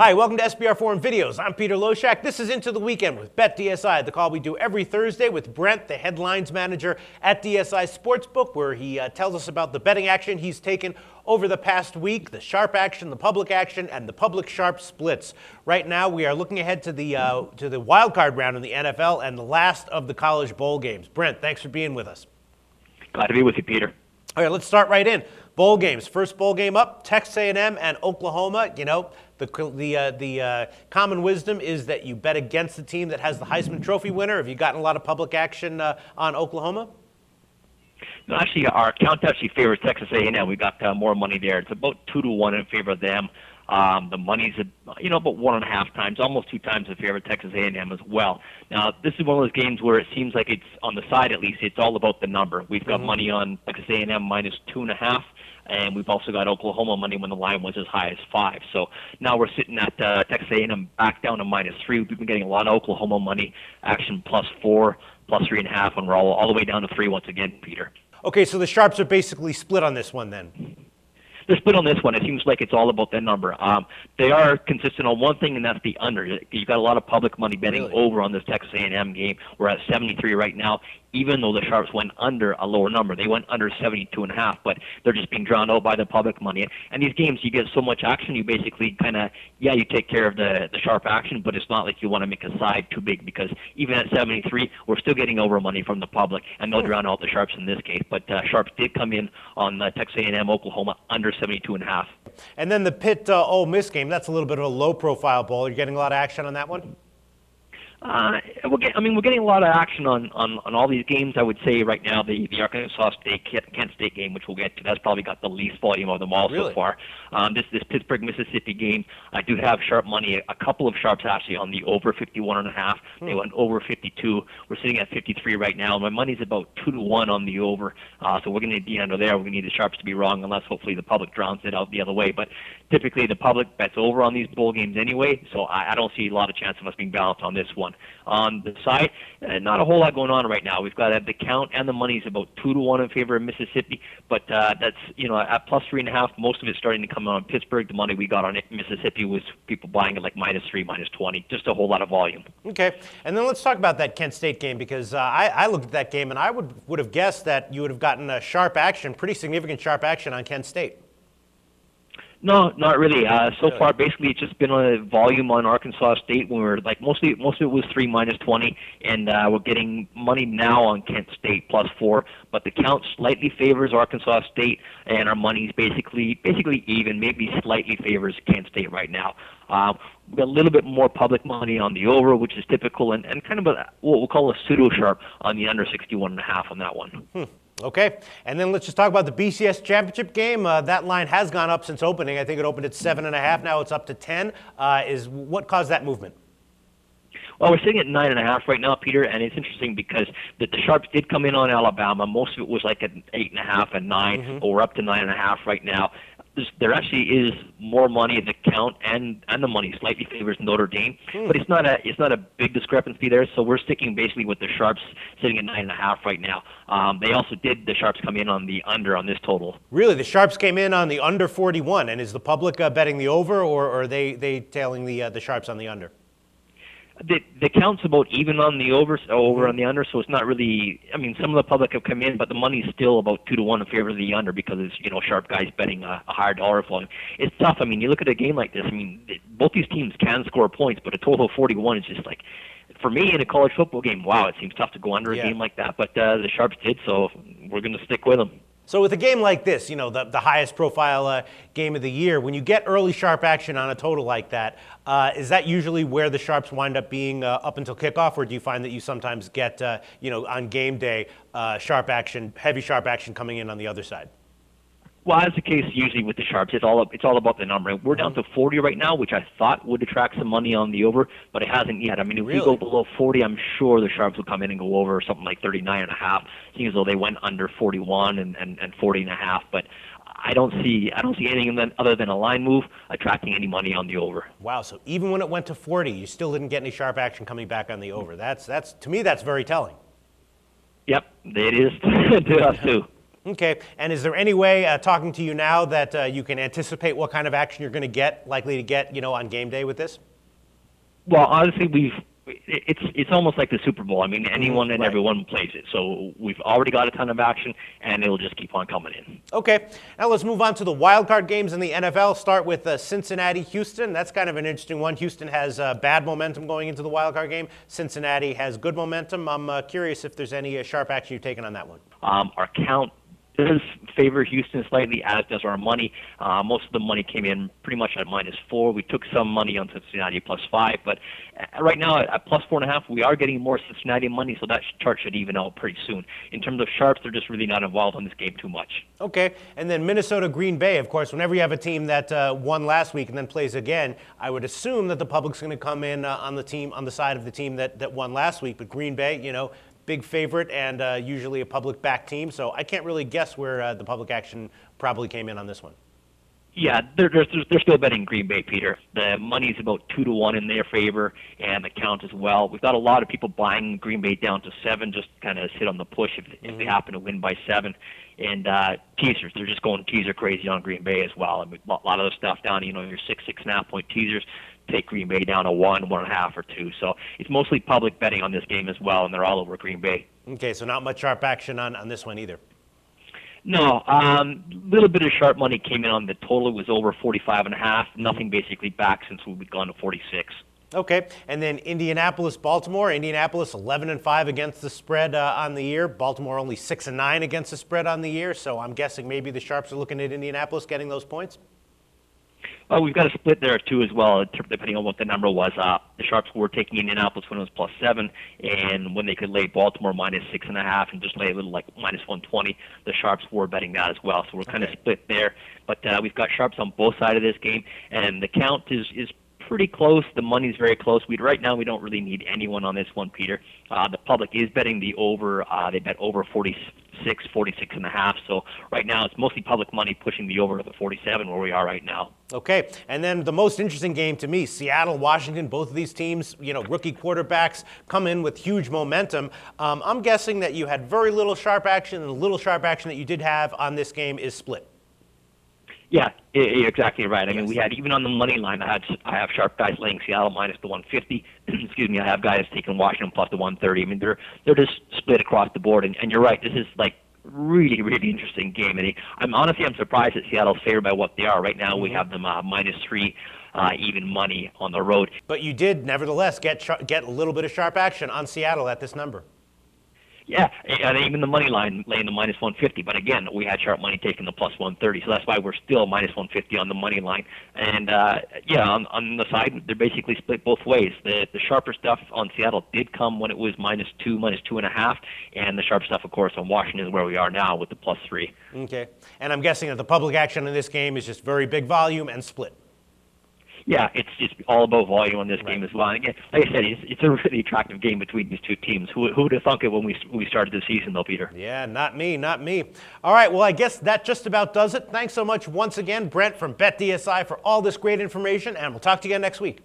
Hi, welcome to SBR Forum Videos. I'm Peter Loshak. This is Into the Weekend with Bet DSI, the call we do every Thursday with Brent, the headlines manager at DSI Sportsbook, where he tells us about the betting action he's taken over the past week, the sharp action, the public action, and the public sharp splits. Right now, we are looking ahead to the wild card round in the NFL and the last of the college bowl games. Brent, thanks for being with us. Glad to be with you, Peter. All right, let's start right in. Bowl games. First bowl game up, Texas A&M and Oklahoma. You know, the common wisdom is that you bet against the team that has the Heisman Trophy winner. Have you gotten a lot of public action on Oklahoma? No, actually, our account actually favors Texas A&M. We got more money there. It's about 2-1 in favor of them. The money's about 1.5 times, almost 2 times in favor of Texas A&M as well. Now, this is one of those games where it seems like it's on the side, at least. It's all about the number. We've got money on Texas A&M minus 2.5. And we've also got Oklahoma money when the line was as high as 5. So now we're sitting at Texas A&M back down to minus 3. We've been getting a lot of Oklahoma money action plus 4, plus 3.5, and we're all the way down to 3 once again, Peter. Okay, so the sharps are basically split on this one then. The split on this one, it seems like it's all about that number. They are consistent on one thing, and that's the under. You've got a lot of public money betting over on this Texas A&M game. We're at 73 right now, even though the sharps went under a lower number. They went under 72.5, but they're just being drowned out by the public money. And these games, you get so much action, you basically you take care of the sharp action, but it's not like you want to make a side too big, because even at 73, we're still getting over money from the public, and they'll drown out the sharps in this case. But sharps did come in on Texas A&M Oklahoma under 72.5. And then the Pitt Ole Miss game, that's a little bit of a low-profile bowl. You're getting a lot of action on that one? We're getting a lot of action on all these games. I would say right now the Arkansas State Kent State game, which we'll get to, that's probably got the least volume of them all so far. This Pittsburgh Mississippi game, I do have sharp money. A couple of sharps actually on the over 51.5. They went over 52. We're sitting at 53 right now. My money's about 2-1 on the over. So we're going to be under there. We're going to need the sharps to be wrong, unless hopefully the public drowns it out the other way. But typically the public bets over on these bowl games anyway. So I don't see a lot of chance of us being balanced on this one. On the side, not a whole lot going on right now. We've got the count and the money's about 2-1 in favor of Mississippi, but that's at plus 3.5. Most of it's starting to come on Pittsburgh. The money we got on it, Mississippi, was people buying it like minus 3, minus 20. Just a whole lot of volume. Okay, and then let's talk about that Kent State game, because I looked at that game and I would have guessed that you would have gotten a sharp action, pretty significant sharp action on Kent State. No, not really. So far, basically, it's just been a volume on Arkansas State when we're most of it was 3 minus 20, and we're getting money now on Kent State plus 4. But the count slightly favors Arkansas State, and our money's basically even, maybe slightly favors Kent State right now. We've got a little bit more public money on the over, which is typical, and kind of what we'll call a pseudo sharp on the under 61.5 on that one. Okay, and then let's just talk about the BCS Championship game. That line has gone up since opening. I think it opened at 7.5. Now it's up to 10. What caused that movement? Well, we're sitting at 9.5 right now, Peter, and it's interesting because the sharps did come in on Alabama. Most of it was like at 8.5 and 9, but we're up to 9.5 right now. There actually is more money in the count, and the money slightly favors Notre Dame, but it's not a big discrepancy there. So we're sticking basically with the sharps, sitting at 9.5 right now. The sharps come in on the under on this total. Really, the sharps came in on the under 41, and is the public betting the over, or are they tailing the sharps on the under? The count's about even on the over on the under, so it's not really. I mean, some of the public have come in, but the money's still about 2-1 in favor of the under, because it's sharp guys betting a higher dollar volume. It's tough. I mean, you look at a game like this. I mean, both these teams can score points, but a total of 41 is just like, for me in a college football game, wow, it seems tough to go under a game like that. But the sharps did, so we're going to stick with them. So with a game like this, the highest profile game of the year, when you get early sharp action on a total like that, is that usually where the sharps wind up being up until kickoff, or do you find that you sometimes get, on game day, heavy sharp action coming in on the other side? Well, as the case usually with the sharps, it's all about the number. We're down to 40 right now, which I thought would attract some money on the over, but it hasn't yet. I mean, if we go below 40, I'm sure the sharps will come in and go over something like 39.5, seeing as though they went under 41 and 40.5. But I don't see anything other than a line move attracting any money on the over. Wow! So even when it went to 40, you still didn't get any sharp action coming back on the over. That's to me, that's very telling. Yep, it is to us too. Okay, and is there any way, talking to you now, that you can anticipate what kind of action you're going to likely to get, on game day with this? Well, honestly, it's almost like the Super Bowl. I mean, anyone and right. everyone plays it. So we've already got a ton of action, and it'll just keep on coming in. Okay, now let's move on to the wild card games in the NFL. Start with Cincinnati-Houston. That's kind of an interesting one. Houston has bad momentum going into the wild card game. Cincinnati has good momentum. I'm curious if there's any sharp action you've taken on that one. Our count does favor Houston slightly, as does our money. Most of the money came in pretty much at -4. We took some money on Cincinnati +5, but right now at +4.5, we are getting more Cincinnati money, so that chart should even out pretty soon. In terms of sharps, they're just really not involved in this game too much. Okay, and then Minnesota-Green Bay, of course, whenever you have a team that won last week and then plays again, I would assume that the public's going to come in on the side of the team that won last week, but Green Bay, big favorite and usually a public-backed team, so I can't really guess where the public action probably came in on this one. Yeah, they're still betting Green Bay, Peter. The money's about 2-1 in their favor, and the count as well. We've got a lot of people buying Green Bay down to 7, just kind of sit on the push if they happen to win by 7. And teasers, they're just going teaser crazy on Green Bay as well. I mean, a lot of the stuff down, your 6.5 point teasers take Green Bay down to 1, 1.5, or 2. So it's mostly public betting on this game as well, and they're all over Green Bay. Okay, so not much sharp action on this one either. No, little bit of sharp money came in on the total. It was over 45.5. Nothing basically back since we've gone to 46. Okay, and then Indianapolis-Baltimore. Indianapolis 11-5 against the spread on the year. Baltimore only 6-9 against the spread on the year. So I'm guessing maybe the sharps are looking at Indianapolis getting those points. We've got a split there too as well, depending on what the number was. The sharps were taking Indianapolis when it was +7, and when they could lay Baltimore -6.5 and just lay a little like -120, the sharps were betting that as well. So we're kind of split there. But we've got sharps on both sides of this game, and the count is pretty close. The money's very close. Right now we don't really need anyone on this one, Peter. The public is betting the over. They bet over 46.5. So right now it's mostly public money pushing the over to the 47 where we are right now. Okay, and then the most interesting game to me, Seattle, Washington, both of these teams, rookie quarterbacks come in with huge momentum. I'm guessing that you had very little sharp action, and the little sharp action that you did have on this game is split. Yeah, you're exactly right. I mean, we had, even on the money line, I have sharp guys laying Seattle -150. Excuse me, I have guys taking Washington +130. I mean, they're just split across the board. And you're right, this is like really, really interesting game. And I'm surprised that Seattle's favored by what they are. Right now we have them -3 even money on the road. But you did, nevertheless, get a little bit of sharp action on Seattle at this number. Yeah, and even the money line laying the -150. But again, we had sharp money taking the +130, so that's why we're still -150 on the money line. And on the side, they're basically split both ways. The sharper stuff on Seattle did come when it was -2, -2.5, and the sharp stuff, of course, on Washington is where we are now with the +3. Okay, and I'm guessing that the public action in this game is just very big volume and split. Yeah, it's all about volume on this game as well. And again, like I said, it's a really attractive game between these two teams. Who would have thunk it when we started the season, though, Peter? Yeah, not me. All right, well, I guess that just about does it. Thanks so much once again, Brent from BetDSI, for all this great information, and we'll talk to you again next week.